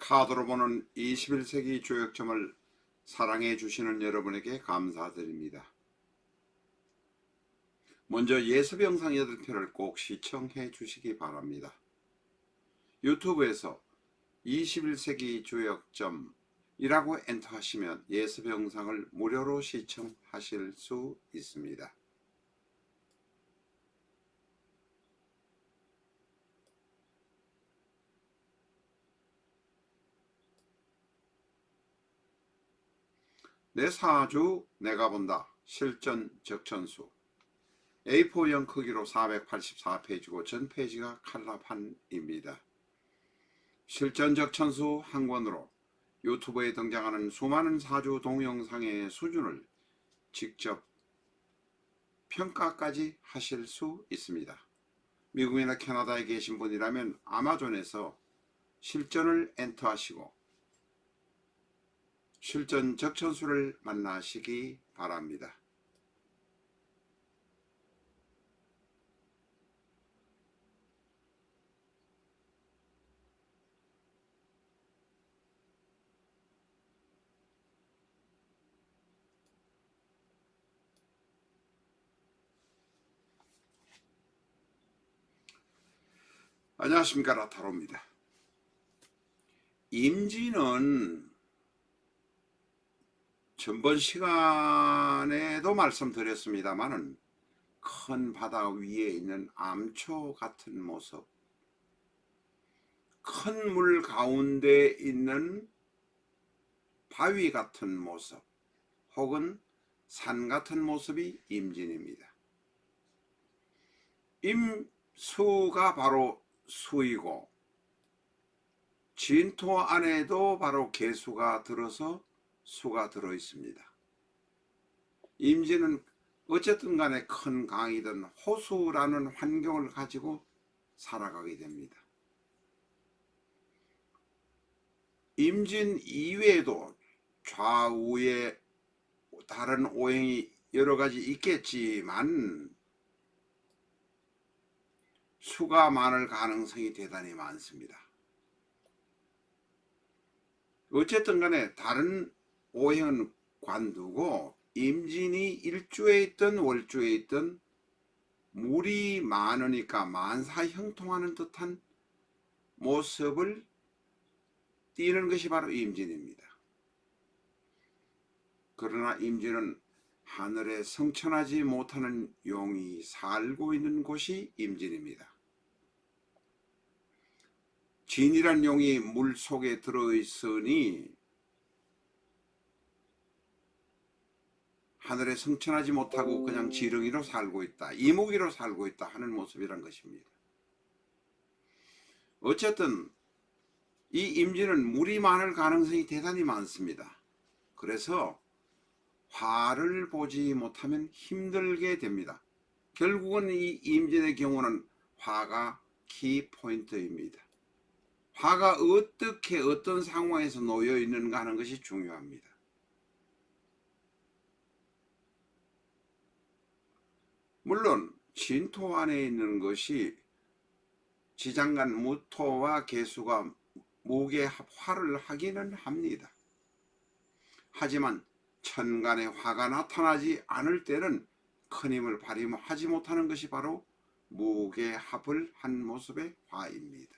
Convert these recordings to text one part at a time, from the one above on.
카드로 보는 21세기 조역점을 사랑해 주시는 여러분에게 감사드립니다. 먼저 예습 영상 8편을 꼭 시청해 주시기 바랍니다. 유튜브에서 21세기 조역점이라고 엔터하시면 예습 영상을 무료로 시청하실 수 있습니다. 내 사주 내가 본다 실전 적천수 A4형 크기로 484페이지고 전 페이지가 칼라판입니다. 실전 적천수 한 권으로 유튜브에 등장하는 수많은 사주 동영상의 수준을 직접 평가까지 하실 수 있습니다. 미국이나 캐나다에 계신 분이라면 아마존에서 실전을 엔터하시고 실전 적천수를 만나시기 바랍니다. 안녕하십니까, 라타로입니다. 임진은 전번 시간에도 말씀드렸습니다만은 큰 바다 위에 있는 암초 같은 모습, 큰 물 가운데 있는 바위 같은 모습 혹은 산 같은 모습이 임진입니다. 임수가 바로 수이고 진토 안에도 바로 개수가 들어서 수가 들어 있습니다. 임진은 어쨌든 간에 큰 강이든 호수라는 환경을 가지고 살아가게 됩니다. 임진 이외에도 좌우에 다른 오행이 여러 가지 있겠지만 수가 많을 가능성이 대단히 많습니다. 어쨌든 간에 다른 오행은 관두고 임진이 일주에 있든 월주에 있든 물이 많으니까 만사형통하는 듯한 모습을 띠는 것이 바로 임진입니다. 그러나 임진은 하늘에 성천하지 못하는 용이 살고 있는 곳이 임진입니다. 진이란 용이 물 속에 들어있으니 하늘에 성천하지 못하고 그냥 지렁이로 살고 있다, 이무기로 살고 있다 하는 모습이란 것입니다. 어쨌든 이 임진은 물이 많을 가능성이 대단히 많습니다. 그래서 화를 보지 못하면 힘들게 됩니다. 결국은 이 임진의 경우는 화가 키포인트입니다. 화가 어떻게 어떤 상황에서 놓여 있는가 하는 것이 중요합니다. 물론 진토 안에 있는 것이 지장간 무토와 개수가 무게 합화를 하기는 합니다. 하지만 천간에 화가 나타나지 않을 때는 큰 힘을 발휘하지 못하는 것이 바로 무게합을 한 모습의 화입니다.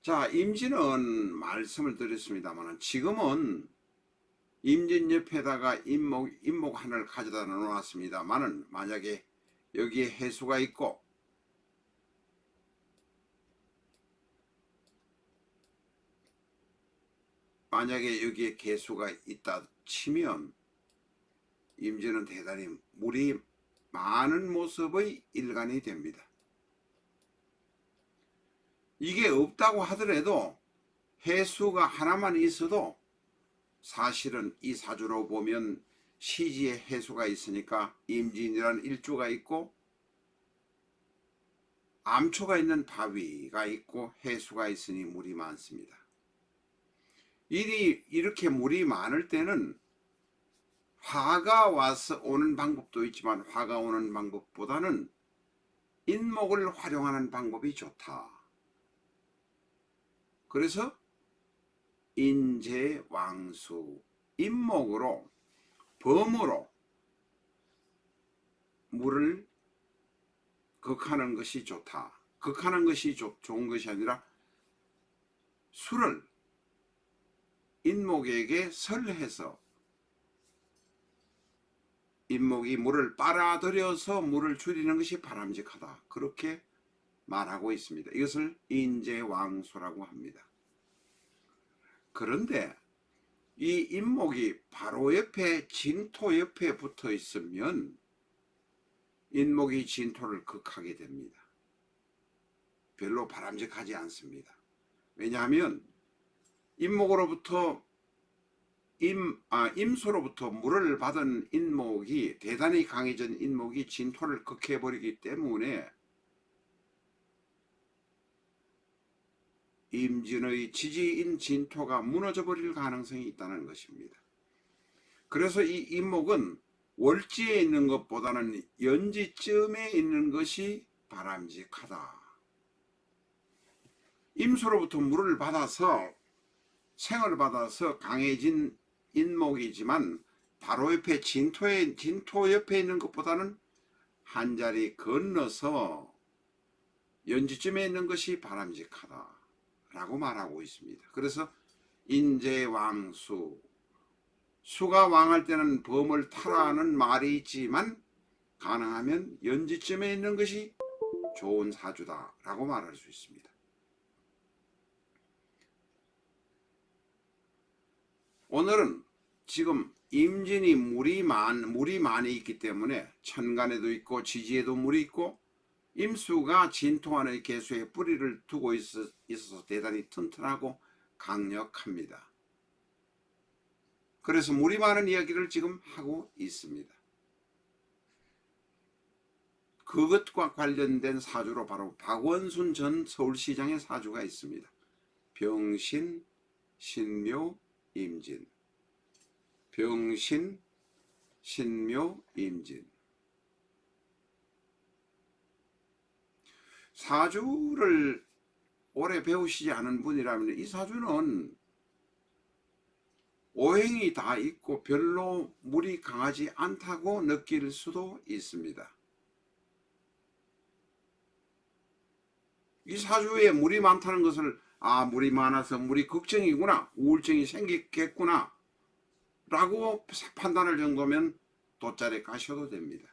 자, 임진은 말씀을 드렸습니다만 지금은 임진 옆에다가 임목 하나를 가져다 놓았습니다만은 만약에 여기에 해수가 있고 만약에 여기에 개수가 있다 치면 임진은 대단히 물이 많은 모습의 일간이 됩니다. 이게 없다고 하더라도 해수가 하나만 있어도 사실은 이 사주로 보면 시지에 해수가 있으니까 임진이라는 일주가 있고 암초가 있는 바위가 있고 해수가 있으니 물이 많습니다. 이렇게 물이 많을 때는 화가 와서 오는 방법도 있지만 화가 오는 방법보다는 인목을 활용하는 방법이 좋다. 그래서 인재왕수, 인목으로 범으로 물을 극하는 것이 좋다. 극하는 것이 좋은 것이 아니라 수를 인목에게 설해서 인목이 물을 빨아들여서 물을 줄이는 것이 바람직하다. 그렇게 말하고 있습니다. 이것을 인재왕수라고 합니다. 그런데 이 인목이 바로 옆에 진토 옆에 붙어 있으면 인목이 진토를 극하게 됩니다. 별로 바람직하지 않습니다. 왜냐하면 임수로부터 물을 받은 인목이 대단히 강해진 인목이 진토를 극해버리기 때문에 임진의 지지인 진토가 무너져 버릴 가능성이 있다는 것입니다. 그래서 이 인목은 월지에 있는 것보다는 연지쯤에 있는 것이 바람직하다. 임수로부터 물을 받아서 생을 받아서 강해진 인목이지만 바로 옆에 진토 옆에 있는 것보다는 한 자리 건너서 연지쯤에 있는 것이 바람직하다 라고 말하고 있습니다. 그래서 인재왕수, 수가 왕할 때는 범을 타라는 말이 있지만 가능하면 연지쯤에 있는 것이 좋은 사주다 라고 말할 수 있습니다. 오늘은 지금 임진이 물이 많이 있기 때문에 천간에도 있고 지지에도 물이 있고 임수가 진토 안의 개수에 뿌리를 두고 있어서 대단히 튼튼하고 강력합니다. 그래서 물이 많은 이야기를 지금 하고 있습니다. 그것과 관련된 사주로 바로 박원순 전 서울시장의 사주가 있습니다. 병신, 신묘, 임진. 병신, 신묘, 임진. 사주를 오래 배우시지 않은 분이라면 이 사주는 오행이 다 있고 별로 물이 강하지 않다고 느낄 수도 있습니다. 이 사주에 물이 많다는 것을 물이 많아서 물이 걱정이구나, 우울증이 생기겠구나 라고 판단할 정도면 돗자리 가셔도 됩니다.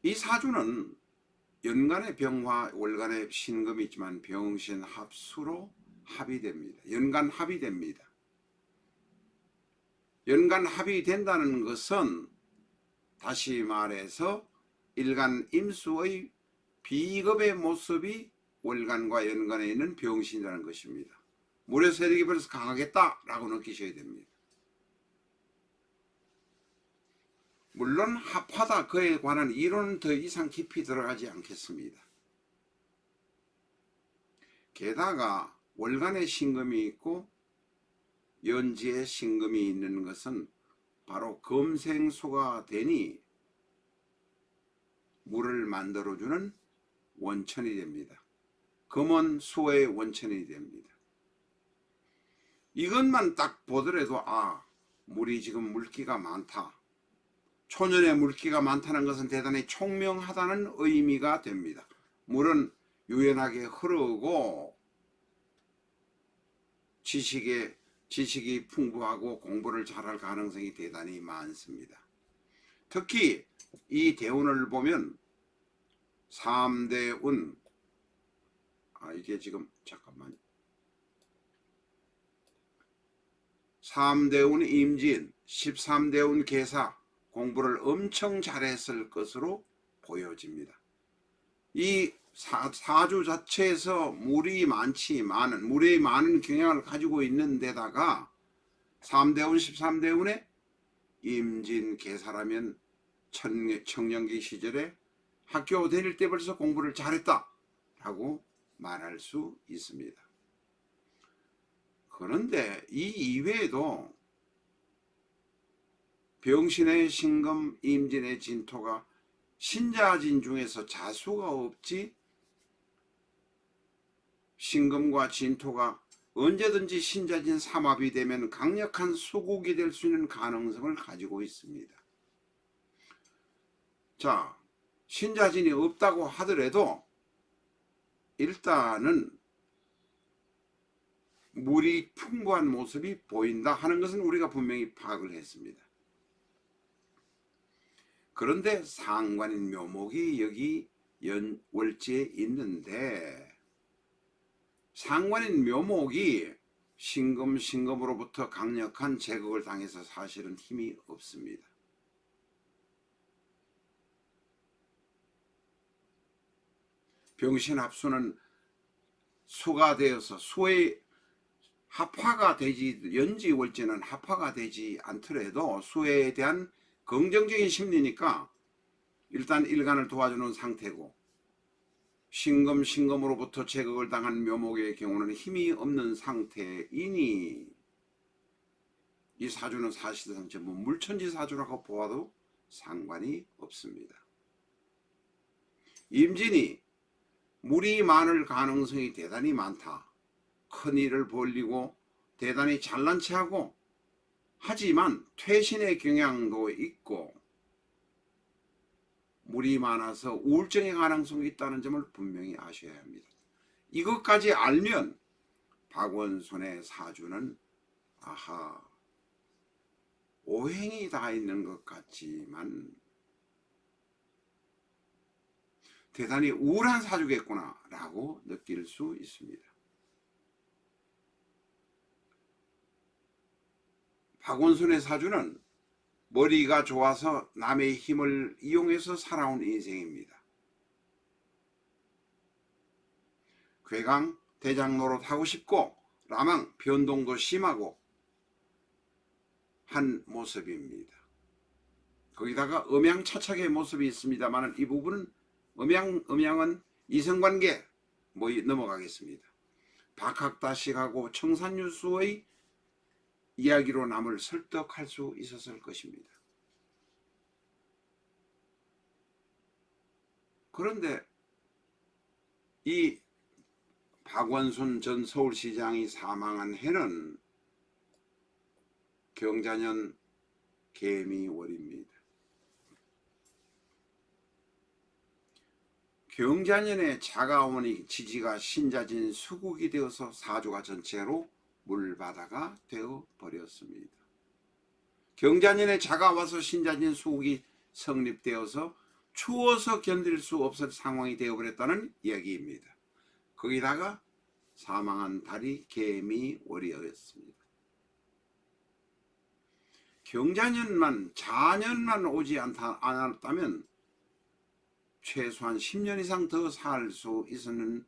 이 사주는 연간의 병화, 월간의 신금이 있지만 병신 합수로 합이 됩니다. 연간 합이 됩니다. 연간 합이 된다는 것은 다시 말해서 일간 임수의 비겁의 모습이 월간과 연간에 있는 병신이라는 것입니다. 물의 세력이 벌써 강하겠다라고 느끼셔야 됩니다. 물론 합하다 그에 관한 이론은 더 이상 깊이 들어가지 않겠습니다. 게다가 월간에 신금이 있고 연지에 신금이 있는 것은 바로 금생수가 되니 물을 만들어주는 원천이 됩니다. 금은 수의 원천이 됩니다. 이것만 딱 보더라도 물이 지금 물기가 많다. 초년에 물기가 많다는 것은 대단히 총명하다는 의미가 됩니다. 물은 유연하게 흐르고 지식이 풍부하고 공부를 잘할 가능성이 대단히 많습니다. 특히 이 대운을 보면 3대운 이게 지금 잠깐만요. 3대운 임진, 13대운 계사 공부를 엄청 잘했을 것으로 보여집니다. 이 사주 자체에서 물이 많은 경향을 가지고 있는 데다가 3대운, 13대운에 임진 계사라면 청년기 시절에 학교 다닐 때 벌써 공부를 잘했다 라고 말할 수 있습니다. 그런데 이 이외에도 병신의 신금, 임진의 진토가 신자진 중에서 자수가 없지, 신금과 진토가 언제든지 신자진 삼합이 되면 강력한 수국이 될 수 있는 가능성을 가지고 있습니다. 자, 신자진이 없다고 하더라도 일단은 물이 풍부한 모습이 보인다 하는 것은 우리가 분명히 파악을 했습니다. 그런데 상관인 묘목이 여기 월지에 있는데, 상관인 묘목이 신금으로부터 강력한 제격을 당해서 사실은 힘이 없습니다. 병신합수는 수가 되어서 수의 합화가 되지, 연지월지는 합화가 되지 않더라도 수에 대한 긍정적인 심리니까 일단 일간을 도와주는 상태고, 신금으로부터 제격을 당한 묘목의 경우는 힘이 없는 상태이니 이 사주는 사실상 전부 물천지 사주라고 보아도 상관이 없습니다. 임진이 물이 많을 가능성이 대단히 많다. 큰 일을 벌리고 대단히 잘난 체하고, 하지만 퇴신의 경향도 있고 물이 많아서 우울증의 가능성이 있다는 점을 분명히 아셔야 합니다. 이것까지 알면 박원순의 사주는 아하, 오행이 다 있는 것 같지만 대단히 우울한 사주겠구나 라고 느낄 수 있습니다. 박원순의 사주는 머리가 좋아서 남의 힘을 이용해서 살아온 인생입니다. 괴강, 대장 노릇하고 싶고 라망, 변동도 심하고 한 모습입니다. 거기다가 음양차착의 모습이 있습니다만 이 부분은 음양은 이성관계 넘어가겠습니다. 박학다식하고 청산유수의 이야기로 남을 설득할 수 있었을 것입니다. 그런데 이 박원순 전 서울시장이 사망한 해는 경자년 개미월입니다. 경자년에 자가어머니 지지가 신자진 수국이 되어서 사주가 전체로 물바다가 되어 버렸습니다. 경자년에 자가 와서 신자진 수국이 성립되어서 추워서 견딜 수 없을 상황이 되어버렸다는 이야기입니다. 거기다가 사망한 달이 개미월이었습니다. 경자년만 자년만 오지 않았다면 최소한 10년 이상 더 살 수 있었는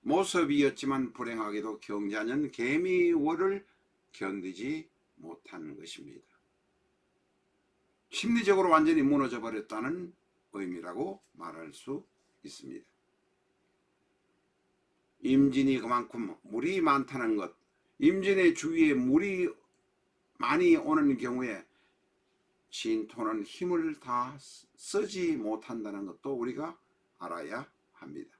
모습이었지만 불행하게도 경자년 개미월을 견디지 못한 것입니다. 심리적으로 완전히 무너져 버렸다는 의미라고 말할 수 있습니다. 임진이 그만큼 물이 많다는 것, 임진의 주위에 물이 많이 오는 경우에 진토는 힘을 다 쓰지 못한다는 것도 우리가 알아야 합니다.